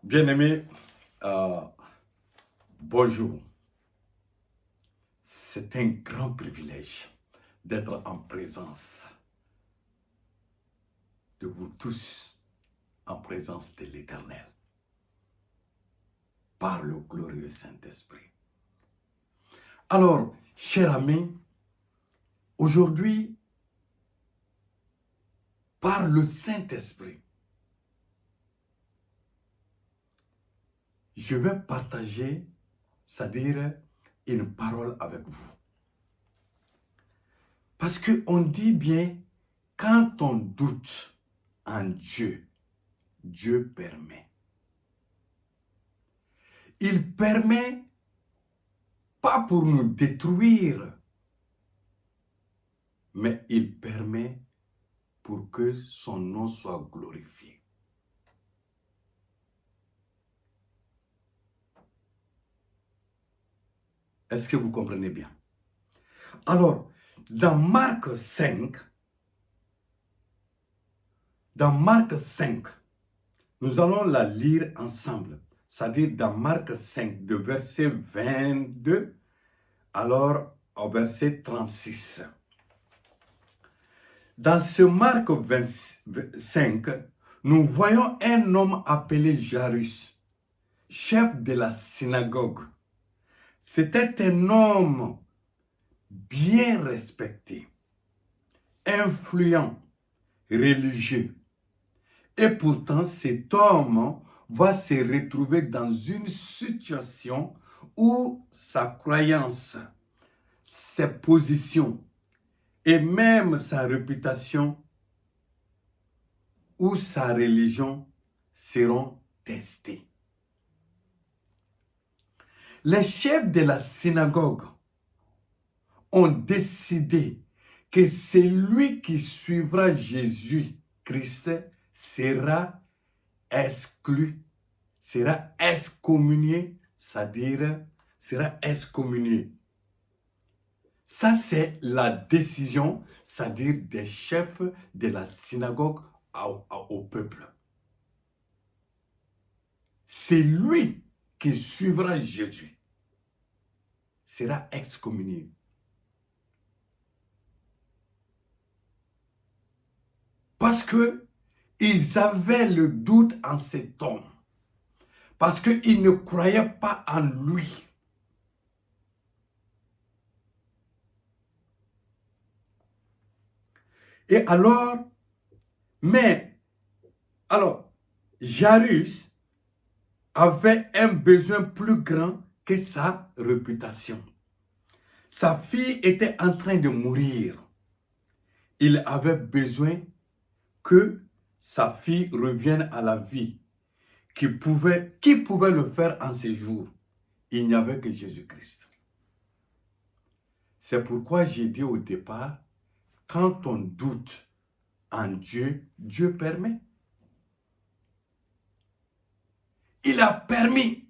Bien-aimés, euh, bonjour. C'est un grand privilège d'être en présence de vous tous, en présence de l'Éternel, par le glorieux Saint-Esprit. Alors, chers amis, aujourd'hui, par le Saint-Esprit, je vais partager, c'est-à-dire une parole avec vous. Parce qu'on dit bien, quand on doute en Dieu, Dieu permet. Il permet pas pour nous détruire, mais il permet pour que son nom soit glorifié. Est-ce que vous comprenez bien? Alors, dans Marc 5, nous allons la lire ensemble. C'est-à-dire dans Marc 5, de verset 22, alors au verset 36. Dans ce Marc 5, nous voyons un homme appelé Jairus, chef de la synagogue. C'était un homme bien respecté, influent, religieux. Et pourtant, cet homme va se retrouver dans une situation où sa croyance, ses positions et même sa réputation ou sa religion seront testées. Les chefs de la synagogue ont décidé que celui qui suivra Jésus-Christ sera exclu, sera excommunié, c'est-à-dire sera excommunié. Ça, c'est la décision, c'est-à-dire des chefs de la synagogue au peuple. C'est lui qui suivra Jésus, sera excommunié. Parce que ils avaient le doute en cet homme. Parce qu'ils ne croyaient pas en lui. Et alors, Jairus avait un besoin plus grand que sa réputation. Sa fille était en train de mourir. Il avait besoin que sa fille revienne à la vie. Qui pouvait le faire en ces jours? Il n'y avait que Jésus-Christ. C'est pourquoi j'ai dit au départ, quand on doute en Dieu, Dieu permet. Il a permis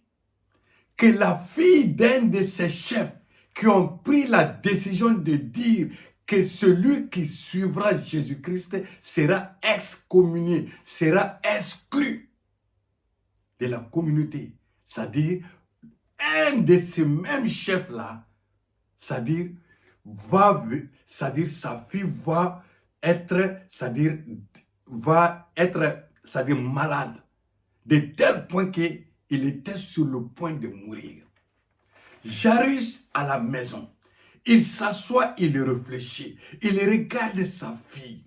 que la fille d'un de ses chefs qui ont pris la décision de dire que celui qui suivra Jésus-Christ sera excommunié, sera exclu de la communauté. C'est-à-dire, un de ces mêmes chefs-là, c'est-à-dire sa fille va être, malade, de tel point qu'il était sur le point de mourir. Jairus à la maison, il s'assoit, il réfléchit, il regarde sa fille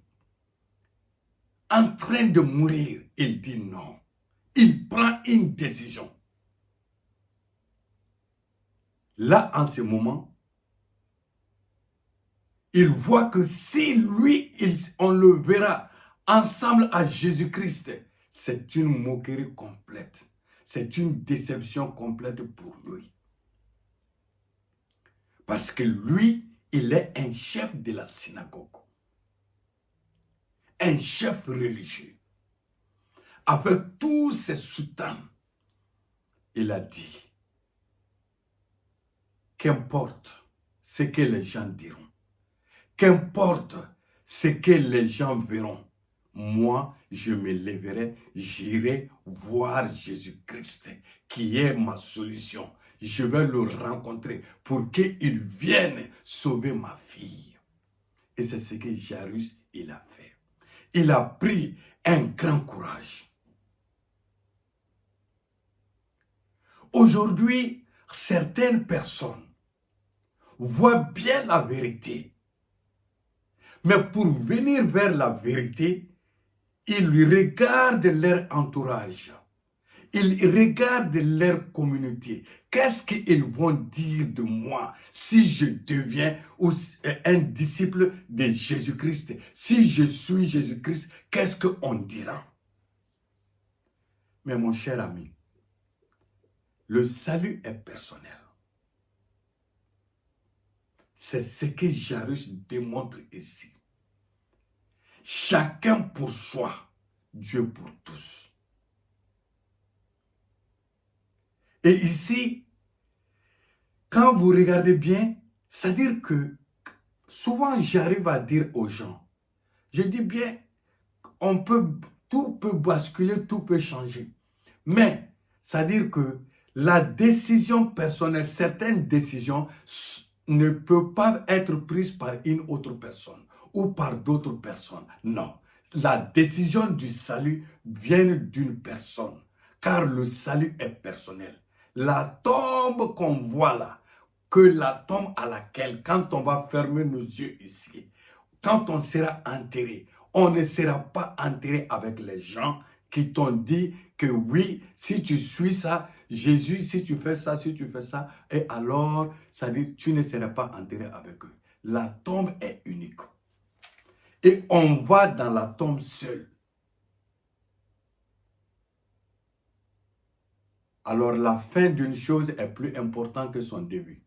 en train de mourir. Il dit non. Il prend une décision. Là, en ce moment, il voit que si lui, on le verra ensemble à Jésus-Christ, c'est une moquerie complète. C'est une déception complète pour lui. Parce que lui, il est un chef de la synagogue. Un chef religieux. Avec tous ses soutiens, il a dit, qu'importe ce que les gens diront. Qu'importe ce que les gens verront. moi, je me lèverai, j'irai voir Jésus-Christ, qui est ma solution. Je vais le rencontrer pour qu'il vienne sauver ma fille. Et c'est ce que Jairus, il a fait. Il a pris un grand courage. Aujourd'hui, certaines personnes voient bien la vérité. Mais pour venir vers la vérité, ils regardent leur entourage. Ils regardent leur communauté. Qu'est-ce qu'ils vont dire de moi si je deviens un disciple de Jésus-Christ? Si je suis Jésus-Christ, qu'est-ce qu'on dira? Mais mon cher ami, le salut est personnel. C'est ce que Jairus démontre ici. Chacun pour soi, Dieu pour tous. Et ici, quand vous regardez bien, c'est-à-dire que souvent j'arrive à dire aux gens, je dis bien, tout peut basculer, tout peut changer. Mais, c'est-à-dire que la décision personnelle, certaines décisions ne peuvent pas être prises par une autre personne ou par d'autres personnes. Non, la décision du salut vient d'une personne, car le salut est personnel. La tombe qu'on voit là, que la tombe à laquelle, quand on va fermer nos yeux ici, quand on sera enterré, on ne sera pas enterré avec les gens qui t'ont dit que oui, si tu suis ça, Jésus, si tu fais ça, et alors, ça dit, tu ne seras pas enterré avec eux. La tombe est unique. Et on va dans la tombe seul. Alors la fin d'une chose est plus importante que son début.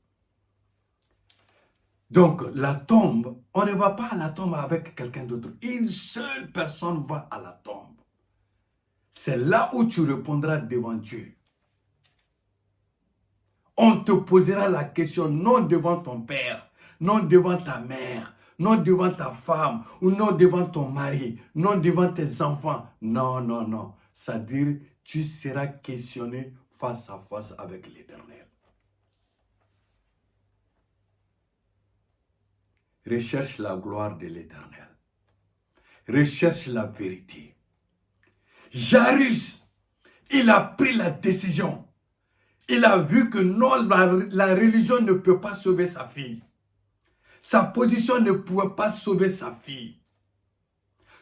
Donc la tombe, on ne va pas à la tombe avec quelqu'un d'autre. Une seule personne va à la tombe. C'est là où tu répondras devant Dieu. On te posera la question non devant ton père, non devant ta mère, non devant ta femme, ou non devant ton mari, non devant tes enfants. Non, non, non. C'est-à-dire, tu seras questionné face à face avec l'Éternel. Recherche la gloire de l'Éternel. Recherche la vérité. Jairus, il a pris la décision. Il a vu que non, la religion ne peut pas sauver sa fille. Sa position ne pouvait pas sauver sa fille.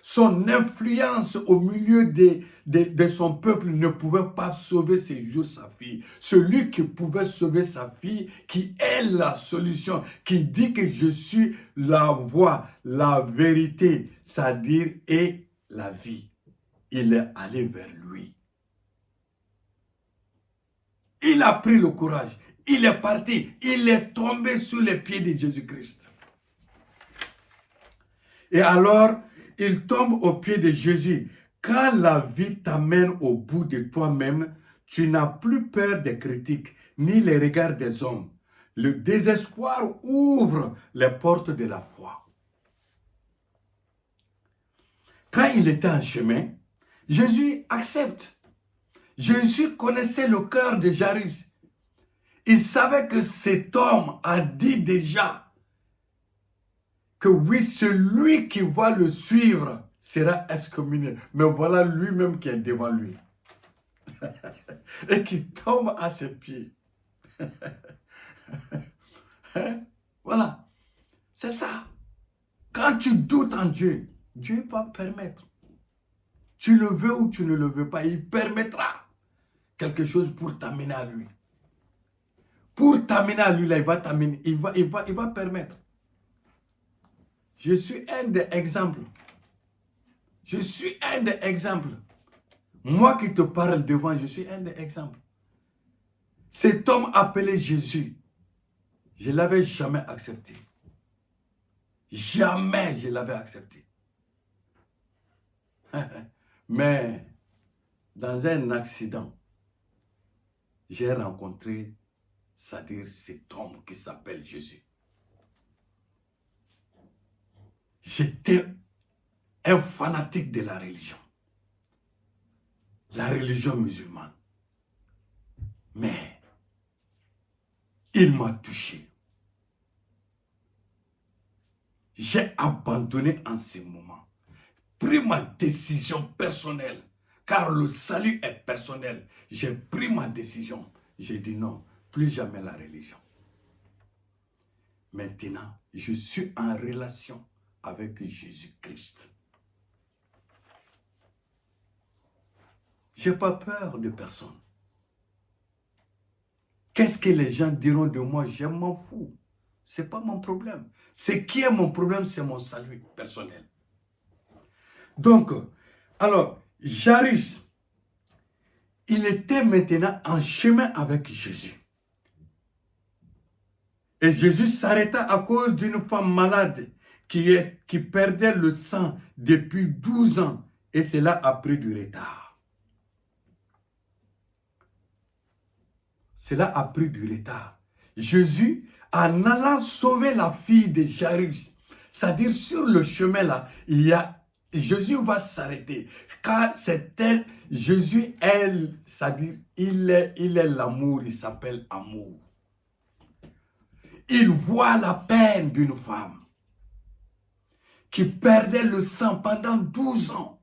Son influence au milieu de son peuple ne pouvait pas sauver ses jours sa fille. Celui qui pouvait sauver sa fille, qui est la solution, qui dit que je suis la voie, la vérité, c'est-à-dire et la vie. Il est allé vers lui. Il a pris le courage. Il est parti. Il est tombé sous les pieds de Jésus-Christ. Et alors, il tombe aux pieds de Jésus. Quand la vie t'amène au bout de toi-même, tu n'as plus peur des critiques, ni les regards des hommes. Le désespoir ouvre les portes de la foi. Quand il était en chemin, Jésus accepte. Jésus connaissait le cœur de Jairus. Il savait que cet homme a dit déjà que oui, celui qui va le suivre sera excommunié. Mais voilà lui-même qui est devant lui. Et qui tombe à ses pieds. Voilà. C'est ça. Quand tu doutes en Dieu, Dieu va permettre. Tu le veux ou tu ne le veux pas, il permettra quelque chose pour t'amener à lui. Pour t'amener à lui, là, il va t'amener, il va permettre. Je suis un des exemples. Je suis un des exemples. Moi qui te parle devant, je suis un des exemples. Cet homme appelé Jésus, je ne l'avais jamais accepté. Jamais je l'avais accepté. Mais dans un accident, j'ai rencontré, c'est-à-dire cet homme qui s'appelle Jésus. J'étais un fanatique de la religion musulmane. Mais il m'a touché. J'ai abandonné en ce moment. Pris ma décision personnelle, car le salut est personnel. J'ai pris ma décision. J'ai dit non, plus jamais la religion. Maintenant, je suis en relation avec Jésus-Christ. Je n'ai pas peur de personne. Qu'est-ce que les gens diront de moi? Je m'en fous. Ce n'est pas mon problème. Ce qui est mon problème, c'est mon salut personnel. Donc, alors, Jairus, il était maintenant en chemin avec Jésus. Et Jésus s'arrêta à cause d'une femme malade qui perdait le sang depuis 12 ans. Et cela a pris du retard. Cela a pris du retard. Jésus, en allant sauver la fille de Jairus, c'est-à-dire sur le chemin là, Jésus va s'arrêter. Car c'est elle, Jésus, c'est-à-dire, il est l'amour, il s'appelle amour. Il voit la peine d'une femme qui perdait le sang pendant 12 ans.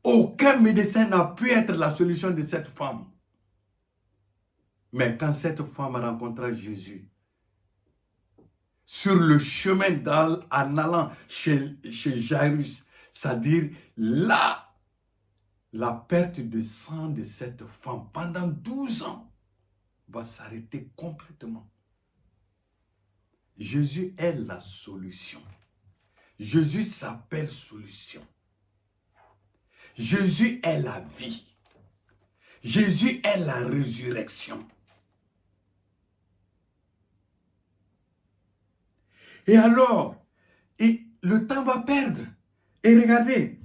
Aucun médecin n'a pu être la solution de cette femme. Mais quand cette femme rencontra Jésus, sur le chemin en allant chez Jairus, c'est-à-dire là, la perte de sang de cette femme pendant 12 ans va s'arrêter complètement. Jésus est la solution. Jésus s'appelle solution. Jésus est la vie. Jésus est la résurrection. Et alors, le temps va perdre. Et regardez,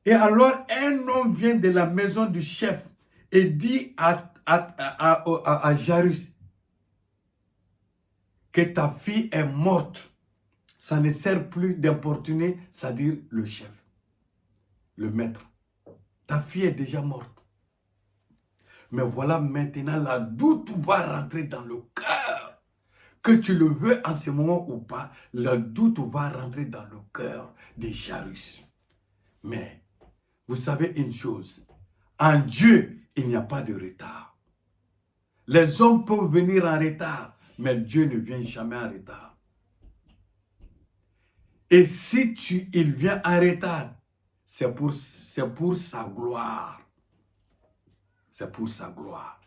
et alors un homme vient de la maison du chef et dit à Jairus que ta fille est morte. Ça ne sert plus d'importuner, c'est-à-dire le chef, le maître. Ta fille est déjà morte. Mais voilà maintenant là d'où tu vas rentrer dans le cœur. Que tu le veux en ce moment ou pas, le doute va rentrer dans le cœur de Jairus. Mais vous savez une chose, en Dieu, il n'y a pas de retard. Les hommes peuvent venir en retard, mais Dieu ne vient jamais en retard. Et si il vient en retard, c'est pour sa gloire. C'est pour sa gloire.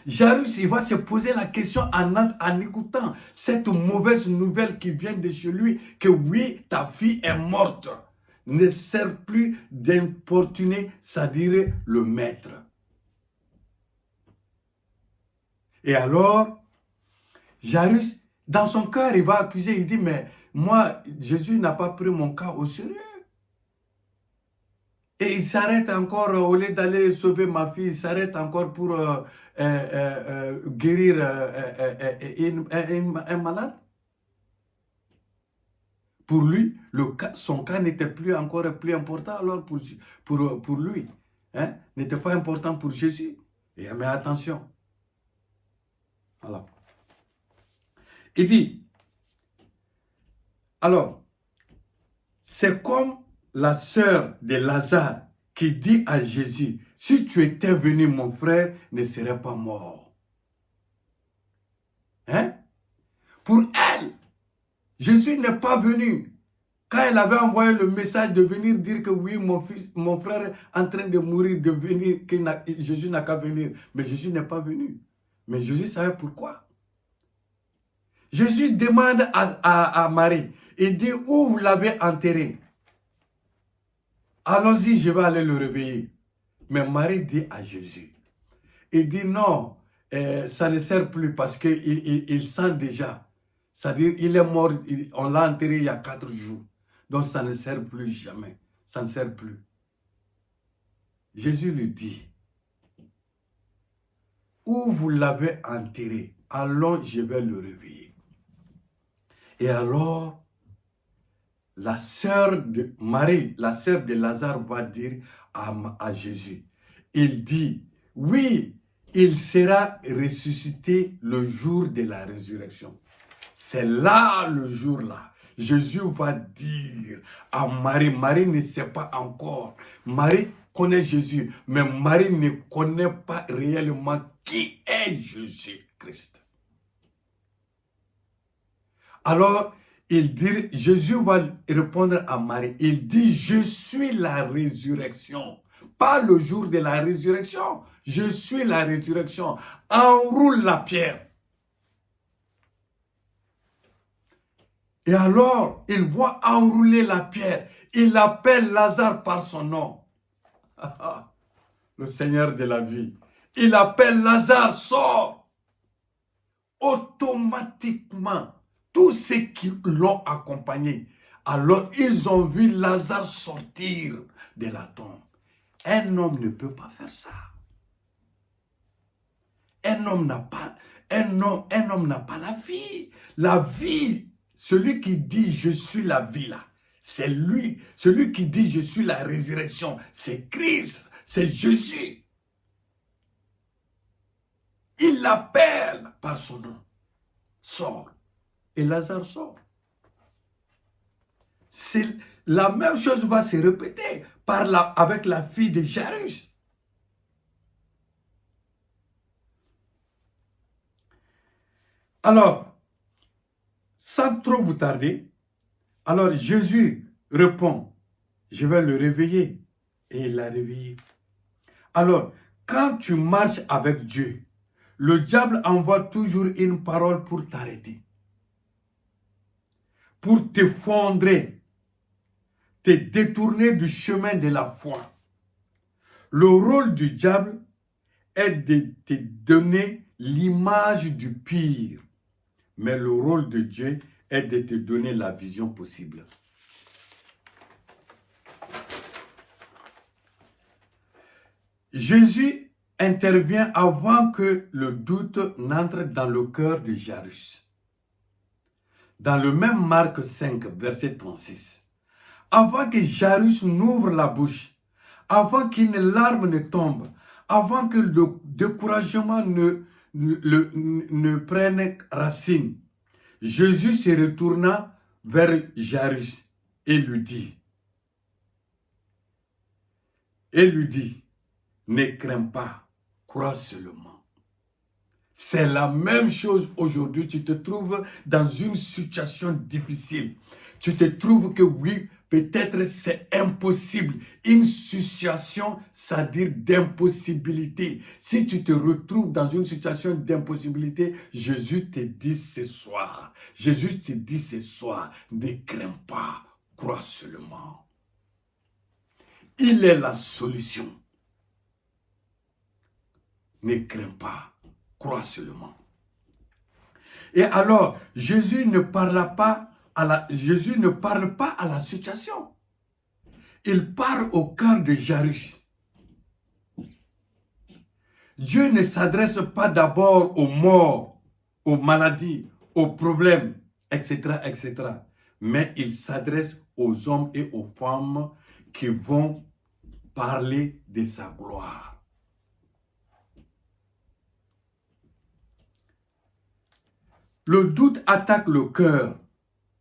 Jairus, il va se poser la question en écoutant cette mauvaise nouvelle qui vient de chez lui, que oui, ta fille est morte. Ne sert plus d'importuner, c'est-à-dire le maître. Et alors, Jairus, dans son cœur, il va accuser, il dit, mais moi, Jésus n'a pas pris mon cas au sérieux. Et il s'arrête encore, au lieu d'aller sauver ma fille, il s'arrête encore pour guérir un malade. Pour lui, son cas n'était plus encore plus important alors pour lui. Hein? N'était pas important pour Jésus. Mais attention. Voilà. Il dit, alors, c'est comme la sœur de Lazare qui dit à Jésus, si tu étais venu, mon frère ne serait pas mort. Hein? Pour elle, Jésus n'est pas venu. Quand elle avait envoyé le message de venir dire que oui, mon frère est en train de mourir, de venir, que Jésus n'a qu'à venir. Mais Jésus n'est pas venu. Mais Jésus savait pourquoi. Jésus demande à Marie, il dit, où vous l'avez enterré? Allons-y, je vais aller le réveiller. Mais Marie dit à Jésus, il dit non, ça ne sert plus parce qu'il sent déjà. C'est-à-dire, il est mort, on l'a enterré il y a 4 jours. Donc, ça ne sert plus jamais. Ça ne sert plus. Jésus lui dit, où vous l'avez enterré, allons, je vais le réveiller. Et alors, la sœur de Marie, la sœur de Lazare va dire à Jésus, il dit, oui, il sera ressuscité le jour de la résurrection. C'est là, le jour-là, Jésus va dire à Marie, Marie ne sait pas encore, Marie connaît Jésus, mais Marie ne connaît pas réellement qui est Jésus-Christ. Alors, Jésus va répondre à Marie, il dit, je suis la résurrection. Pas le jour de la résurrection, je suis la résurrection. Enroule la pierre. Et alors, il voit enrouler la pierre. Il appelle Lazare par son nom. Le Seigneur de la vie. Il appelle Lazare, sort. Automatiquement, tous ceux qui l'ont accompagné, alors ils ont vu Lazare sortir de la tombe. Un homme ne peut pas faire ça. Un homme n'a pas la vie. La vie, celui qui dit je suis la vie là, c'est lui. Celui qui dit je suis la résurrection, c'est Christ, c'est Jésus. Il l'appelle par son nom. Sors. Et Lazare sort. La même chose va se répéter avec la fille de Jairus. Alors, sans trop vous tarder, alors Jésus répond, je vais le réveiller. Et il l'a réveillé. Alors, quand tu marches avec Dieu, le diable envoie toujours une parole pour t'arrêter, pour t'effondrer, te détourner du chemin de la foi. Le rôle du diable est de te donner l'image du pire. Mais le rôle de Dieu est de te donner la vision possible. Jésus intervient avant que le doute n'entre dans le cœur de Jairus. Dans le même Marc 5, verset 36. Avant que Jairus n'ouvre la bouche, avant qu'une larme ne tombe, avant que le découragement ne prenne racine, Jésus se retourna vers Jairus et lui dit, ne crains pas, crois seulement. C'est la même chose aujourd'hui. Tu te trouves dans une situation difficile. Tu te trouves que oui, peut-être c'est impossible. Une situation, c'est-à-dire d'impossibilité. Si tu te retrouves dans une situation d'impossibilité, Jésus te dit ce soir, ne crains pas, crois seulement. Il est la solution. Ne crains pas, crois seulement. Et alors, Jésus ne parle pas à la situation. Il parle au cœur de Jairus. Dieu ne s'adresse pas d'abord aux morts, aux maladies, aux problèmes, etc., etc. Mais il s'adresse aux hommes et aux femmes qui vont parler de sa gloire. Le doute attaque le cœur.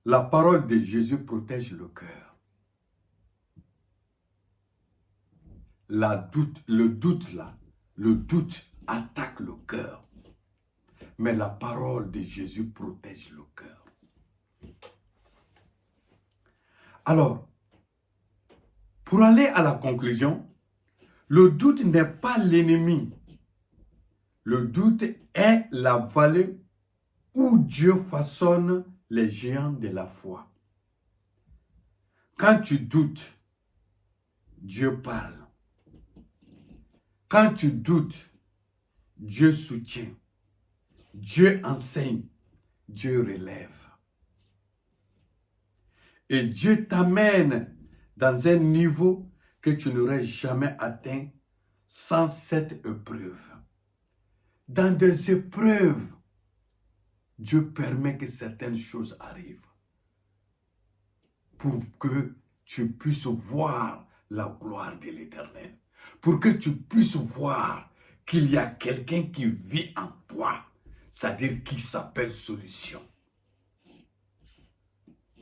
La parole de Jésus protège le cœur. Le doute attaque le cœur. Mais la parole de Jésus protège le cœur. Alors, pour aller à la conclusion, le doute n'est pas l'ennemi. Le doute est la vallée où Dieu façonne les géants de la foi. Quand tu doutes, Dieu parle. Quand tu doutes, Dieu soutient. Dieu enseigne. Dieu relève. Et Dieu t'amène dans un niveau que tu n'aurais jamais atteint sans cette épreuve. Dans des épreuves, Dieu permet que certaines choses arrivent. pour que tu puisses voir la gloire de l'Éternel. Pour que tu puisses voir qu'il y a quelqu'un qui vit en toi, c'est-à-dire qui s'appelle solution.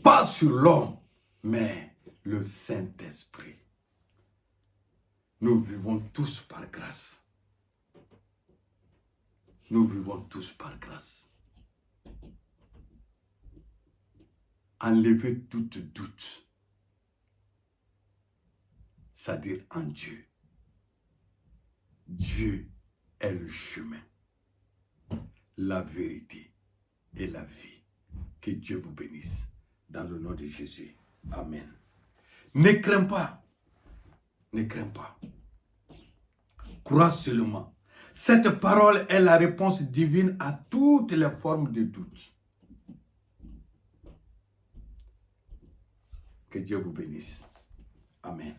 Pas sur l'homme, mais le Saint-Esprit. Nous vivons tous par grâce. Nous vivons tous par grâce. Enlevez tout doute, c'est-à-dire en Dieu. Dieu est le chemin, la vérité et la vie. Que Dieu vous bénisse dans le nom de Jésus. Amen. Ne crains pas. Ne crains pas. Crois seulement. Cette parole est la réponse divine à toutes les formes de doute. Que Dieu vous bénisse. Amen.